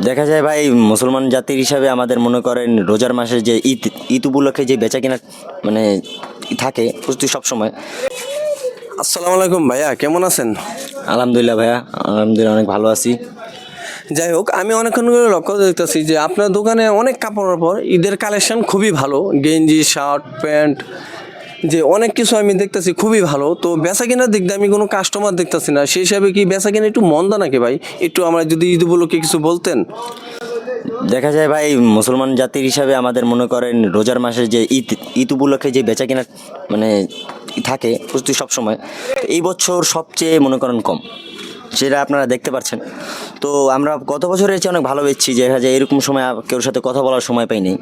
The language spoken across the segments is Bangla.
দেখা যায় ভাই, মুসলমান জাতির হিসাবে আমাদের মনে করেন রোজার মাসে যে ঈদ ঈদ উপলক্ষে যে বেচা কিনা মানে থাকে প্রস্তুতি সবসময়। আসসালামু আলাইকুম ভাইয়া, কেমন আছেন? আলহামদুলিল্লাহ ভাইয়া, আলহামদুলিল্লাহ অনেক ভালো আছি। যাই হোক, আমি অনেকক্ষণ করে লক্ষ্য দেখতেছি যে আপনার দোকানে অনেক কাপড়ের পর ঈদের কালেকশন খুবই ভালো, গেঞ্জি, শার্ট, প্যান্ট, যে অনেক কিছু আমি দেখতেছি খুবই ভালো। তো বেচা কেনার দিক দিয়ে আমি কোনো কাস্টমার দেখতেছি না, সেই হিসাবে কি বেচা কেনা একটু মন্দা নাকি ভাই? একটু আমরা যদি ঈদ উপলক্ষে কিছু বলতেন। দেখা যায় ভাই, মুসলমান জাতির হিসাবে আমাদের মনে করেন রোজার মাসে যে ঈদ উপলক্ষে যে বেচা কিনা মানে থাকে প্রস্তুতি সবসময়। তো এই বছর সবচেয়ে মনে করেন কম, সেটা আপনারা দেখতে পাচ্ছেন। তো আমরা গত বছরের চেয়ে অনেক ভালো বেচছি, যে দেখা যায় এরকম সময় কেউর সাথে কথা বলার সময় পাইনি।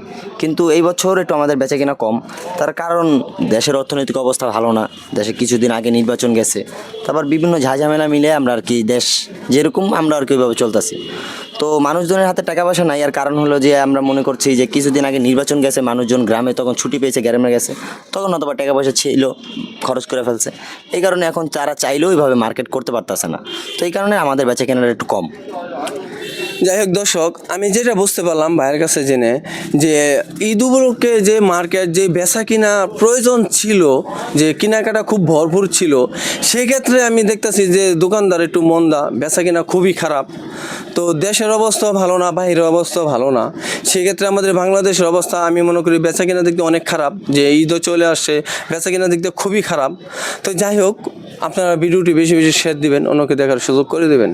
কিন্তু এই বছর একটু আমাদের বেচা কিনা কম। তার কারণ দেশের অর্থনৈতিক অবস্থা ভালো না, দেশে কিছুদিন আগে নির্বাচন গেছে, তারপর বিভিন্ন ঝামেলা মিলে আমরা আর কি দেশ যেরকম আমরা আর কি ওইভাবে চলতেছি। তো মানুষজনের হাতে টাকা পয়সা নাই, আর কারণ হলো যে আমরা মনে করছি যে কিছুদিন আগে নির্বাচন গেছে, মানুষজন গ্রামে তখন ছুটি পেয়েছে, গ্রামে গেছে, তখন হয়তো বা টাকা পয়সা ছিল, খরচ করে ফেলছে। এই কারণে এখন তারা চাইলেও ওইভাবে মার্কেট করতে পারতেছে না। তো এই কারণে আমাদের বেচা কেনাটা একটু কম। যাই হোক দর্শক, আমি যেটা বুঝতে পারলাম ভাইয়ের কাছে জেনে, যে ঈদ উপলক্ষে যে মার্কেট যে বেচা কিনা প্রয়োজন ছিল, যে কেনাকাটা খুব ভরপুর ছিল, সেক্ষেত্রে আমি দেখতেছি যে দোকানদার একটু মন্দা, বেচা কিনা খুবই খারাপ। তো দেশের অবস্থা ভালো না, বাইরের অবস্থা ভালো না, সেক্ষেত্রে আমাদের বাংলাদেশের অবস্থা আমি মনে করি বেচা কিনা দিক দিয়ে অনেক খারাপ, যে ঈদও চলে আসছে, বেচা কিনা দিক দিয়ে খুবই খারাপ। তো যাই হোক, আপনারা ভিডিওটি বেশি বেশি শেয়ার দিবেন, অন্যকে দেখার সুযোগ করে দেবেন।